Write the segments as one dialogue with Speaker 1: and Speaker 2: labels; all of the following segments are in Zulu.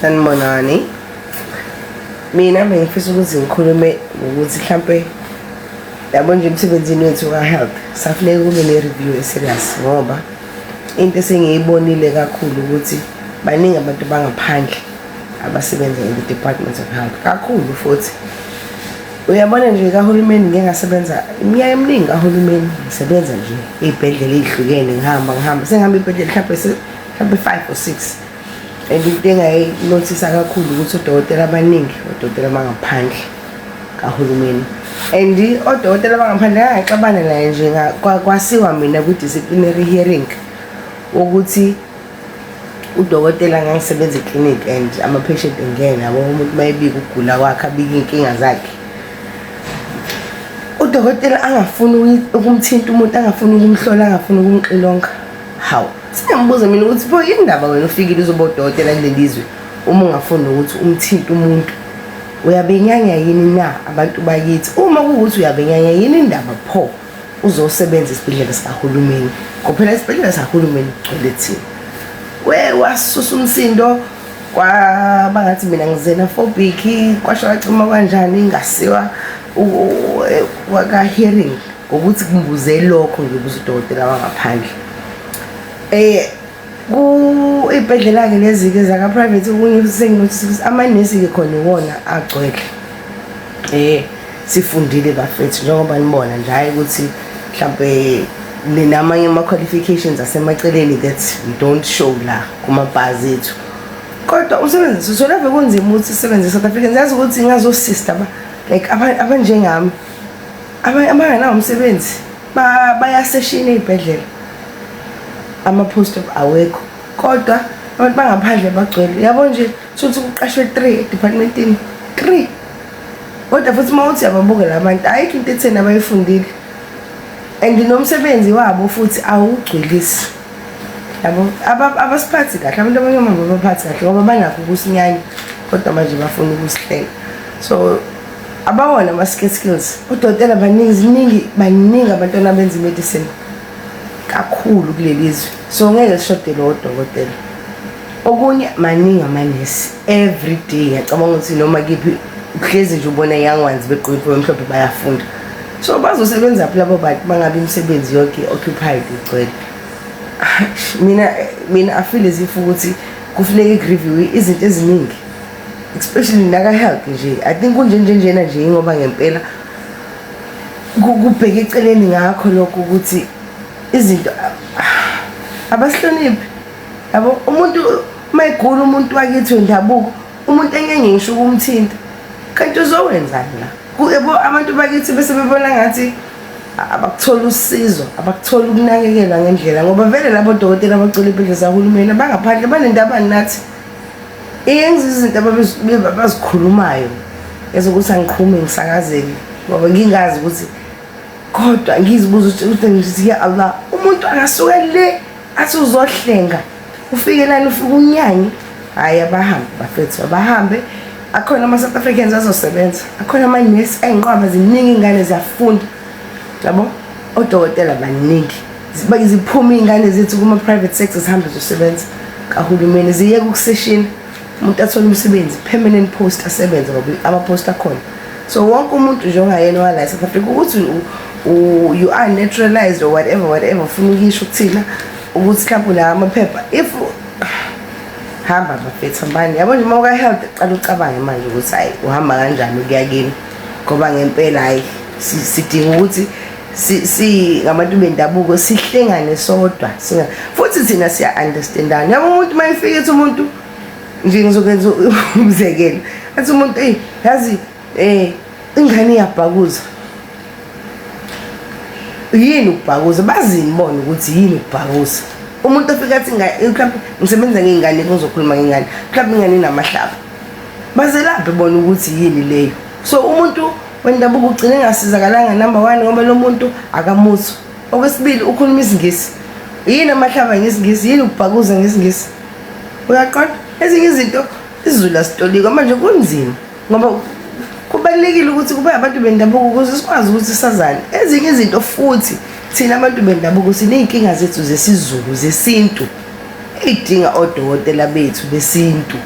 Speaker 1: Sanibonani. Mina bengifisa ukuthi ngikhulume ukuthi mhlambe yabo nje emsebenzini wethu ka-health safuneka kube ne-review e-serious ngoba into esengiyibonile kakhulu ukuthi baningi abantu bangaphandle abasebenza in the Department of Health kakhulu futhi uyabona nje kahulumeni ngeke ngasebenza iminyaka eminingi kahulumeni ngisebenza nje ey'bhedlela ey'hlukene ngihamba sengihamba iy'bhedlela mhlambe 5 or 6 and into engayinothisa kakhulu ukuthi odokotela abaningi odokotela bangaphandle kahulumeni and odokotela abangaphandle ngayixabana naye nje kwasiwa mina ku-disciplinary hearing ukuthi udokotela ngangisebenza e-clinic and ama-patient engena yabo umuntu mayebika ukugula kwakhe abika iy'nkinga zakhe udokotela angafuni ukumthinta umuntu angafuni ukumhlola angafuni ukumxilonga hawu siyambuza mina ukuthi pho yini ndaba wena ufikile uzoba udokotela kulelizwe uma ungafuni ukuthi umthinte umuntu uyabenyanya yini na abantu bakithi uma kuwukuthi uyabenyanya yini indaba pho uzosebenza isibhedlela sikahulumeni ngoba isibhedlela sikahulumeni kugcwele thina wasusa umsindo kwabangathi mina ngizena phobia kwasho wacima kanjani ngasiwa waka-hearing ngokuthi kumbuze lokho ngibuza udokotela wangaphandle iy'bhedlela-ke lezi-ke zaka-private okunye senginothisa ukuthi amanesi-ke khona iwona agcwele sifundile bafethu njengoba nibona nje hhayi ukuthi mhlawumbe ninamanye ama-qualifications asemaceleni that we don't show la kumabhazi ethu kodwa umsebenzi sitholave kunzima ukuthi sisebenze e-South Africa ngiyazi ukuthi ngazosista like abanjengami abanganawo umsebenzi bayaseshina ey'bhedlela ama-post awekho kodwa abantu bangaphandle bagcwele yabo nje futhi kuqashwe 3 edepartmentini 3 kodwa futhi uma uthi uyababukela abantu ayikho into etheni abayifundile and nomsebenzi wabo futhi awugcwelisi yabo abasiphathi kahle abantu abanye manje baphathi kahle ngoba banakho ukusinyanya kodwa manje bafuna ukusihlela so abawona ama-skills odokotela baningi abantwana benza i-medicine kakhulu kulelizwe so ngeke sishode lo dokotela okunye maningi amanesi every day ngiyacabanga ukuthi noma kiphi uhlezi nje ubona young ones begqoke impahla emhlophe bayafunda so bazosebenza phi labo bantu bangabe imisebenzi yonke occupied igcwele mina I feel as if ukuthi kufuneka i-review izinto eziningi especially naka-health nje I think kunjenjena nje ngoba ngempela kubheka eceleni ngakho lokho ukuthi izinto abasihloniphi yabo umuntu mayigula umuntu wakithi wendabuko umuntu engeke ngisho ukumthinta kanti uzowenzani la yabo abantu bakithi bese bebona ngathi abakuthola usizo abakuthola ukunakekelwa ngendlela ngoba vele labo dokotela abacela impilo zahulumeni abangaphandle banendaba nathi iyenza izinto abazikhulumayo ezokuthi angiqhume ngisakazeke ngoba ngingazi ukuthi kodwa ngizibuza ukuthi ngithi ya Allah umuntu angasuka le athi uzohlenga ufike lana ufike unyanye hayi abahambe bafethu abahambe akhona ama-South Africans azosebenza akhona ama-nurse ayinqwaba ziningi ingane ziyafunda yabo odokotela baningi ziphuma iy'ngane zethu kuma-private sector zihambe zosebenza kahulumeni ziyeke ukuseshini umuntu athole umsebenzi permanent post asebenza ngoba ama-post akhona so wonke umuntu nje ongayena wala e-South Africa ukuthi you are naturalized or whatever ufuna ukisho ukuthina ukuthi mhlawumbe la amaphepha if hamba bafethu hambani yabo nje uma uka-health qala ucabange manje ukuthi hayi uhamba kanjani ukuya kini ngoba ngempela hayi sidinga ukuthi ngabantu bendabuko sihlengane sodwa futhi thina siya-understandana yabo umuntu uma efika ethi umuntu nje ngizokwenza umzekelo athi umuntu yazi ingane iyabhakuza yini ukubhakuza bazini bona ukuthi yini ukubhakuza umuntu ofika athi mhlawumbe ngisebenza ngey'ngane kuzokhuluma ngey'ngane mhlawumbe ingane inamahlaba bazelaphe bona ukuthi yini leyo so umuntu wendabuko ugcine engasizakalanga number 1 ngoba lo muntu akamuthwa okwesibili ukhuluma isingisi yini amahlaba ngesingisi yini ukubhakuza ngesingisi uyaqonda ezinye izinto isizulu asitoliko manje kunzima ngoba kubalulekile ukuthi kube abantu bendabuko ukuze sikwazi ukuthi sazane ezinye izinto futhi thina abantu bendabuko siney'nkinga zethu zesizulu zesintu ey'dinga odokotela bethu besintu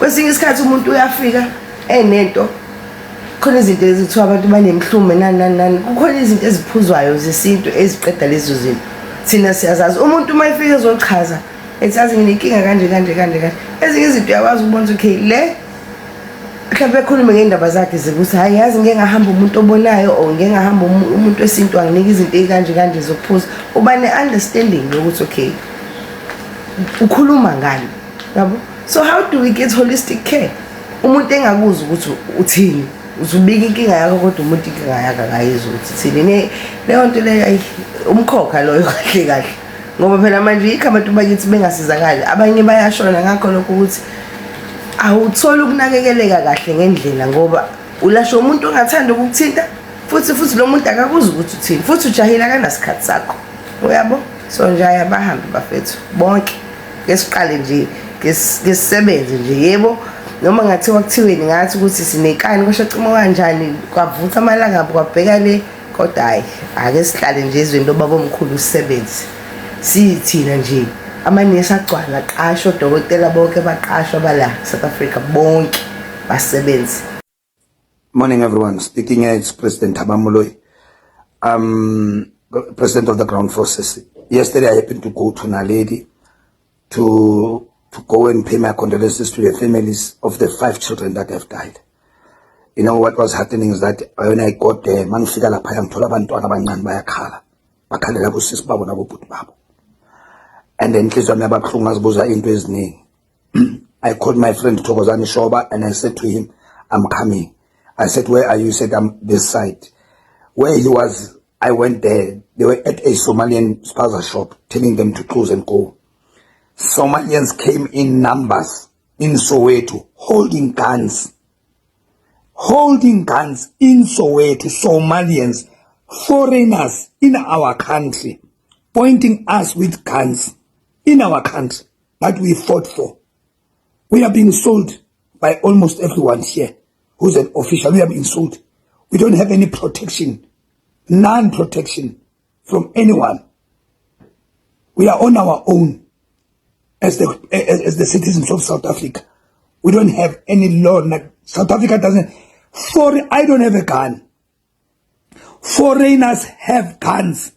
Speaker 1: kwesinye isikhathi umuntu uyafika enento khona izinto ezithiwa abantu banemhlume nani kukhona izinto eziphuzwayo zesintu eziqeda lezo zinto thina siyazazi umuntu uma efika ezochaza ethathi nginenkinga kanje ezinye izinto uyakwazi ukubona okay le mhlawumbe ekhulume ngendaba zakhe zikuthi hayi yazi ngeke ngahamba umuntu obonayo o ngeke ngahamba umuntu wesintu anginika izinto ezikanje zokuphuza uba ne-understanding yokuthi okay ukhuluma ngani yabo. So how do we get holistic care? Umuntu engakuzi ukuthi uthini uzubika inkinga yakho kodwa umuntu inkinga yakhe akayizwa ukuthi thini leyo nto leyo umkhokha loyo kahle ngoba phela manje yikho abantu bakithi bengasizakali abanye bayashona ngakho lokho ukuthi awuthola ukunakekeleka kahle ngendlela ngoba ulasho umuntu ongathanda ukukuthinta futhi lo muntu akakuzi ukuthi uthini futhi ujahila kanasikhathi sakho uyabo. So nje ayabahambe bafethu bonke ngesiqale nje ngesisebenze nje yebo noma ngathiwa kuthiweni ngathi ukuthi sinekani kwasho cimo kanjani kwavutha amalanga abo kwabheka le kodwa hayi ake sihlale nje ezweni lobaba omkhulu usebenze sithina nje amanesi agcwala aqashwa odokotela bonke baqashwa bala South Africa bonke basebenze.
Speaker 2: Morning everyone, speaking as President Thabo Moloi, President of the Ground Forces. Yesterday I happened to go to Naledi to go and pay my condolences to the families of the 5 children that have died. You know what was happening is that when I got there, mangifika lapha ngithola abantwana abancane bayakhala. Bakhalela bosisi babo nabobhuti babo. And then inhliziyo yami yababuhlungu ngazibuza into eziningi. I called my friend Thokozani Shoba and I said to him, I'm coming. I said, where are you? He said, I'm this side. Where he was, I went there. They were at a Somalian spaza shop telling them to close and go. Somalians came in numbers in Soweto holding guns. Holding guns in Soweto, Somalians, foreigners in our country, pointing us with guns in our country that we fought for. We are being sold by almost everyone here who's an official. We are being sold. We don't have any protection, non-protection from anyone. We are on our own as the citizens of South Africa. We don't have any law. South Africa doesn't. I don't have a gun. Foreigners have guns,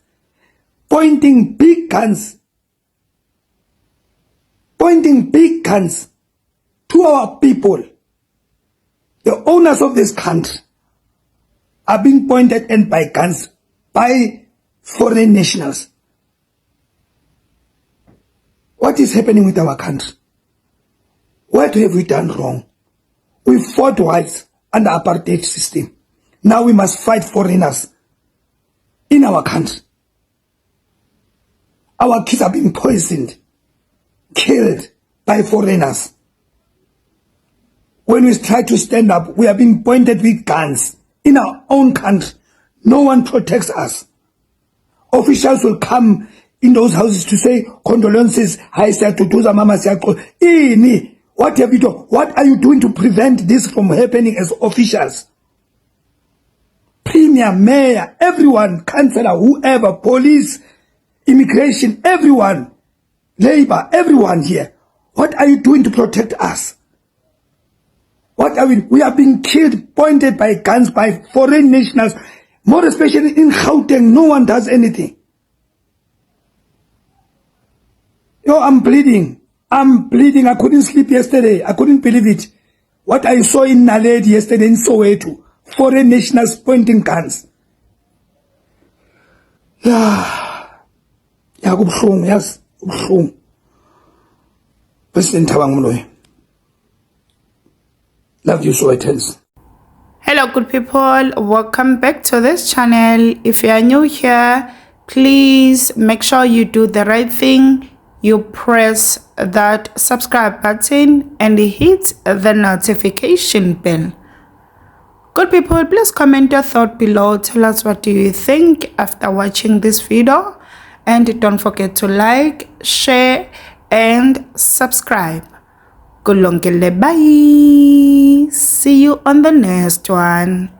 Speaker 2: pointing big guns to our people. The owners of this country are being pointed and by guns by foreign nationals. What is happening with our country? What have we done wrong? We fought whites under apartheid system. Now we must fight foreigners in our country. Our kids are being poisoned, killed by foreigners. When we try to stand up, we are being pointed with guns in our own country. No one protects us. Officials will come in those houses to say condolences. What have you done? What are you doing to prevent this from happening as officials? Premier, mayor, everyone, councillor, whoever, police, immigration, everyone, labor, everyone here. What are you doing to protect us? What are we? We are being killed, pointed by guns by foreign nationals, more especially in Gauteng. No one does anything. Yo, I'm bleeding. I couldn't sleep yesterday. I couldn't believe it. What I saw in Naledi yesterday in Soweto, foreign nationals pointing guns. Kubuhlungu, yes, kubuhlungu. President Thabo Moloi. Love you, Sowetan.
Speaker 3: Hello good people, welcome back to this channel. If you are new here, please make sure you do the right thing. You press that subscribe button and hit the notification bell. Good people, please comment your thought below. Tell us what do you think after watching this video, and don't forget to like, share and subscribe. Kulongile, bye. See you on the next one.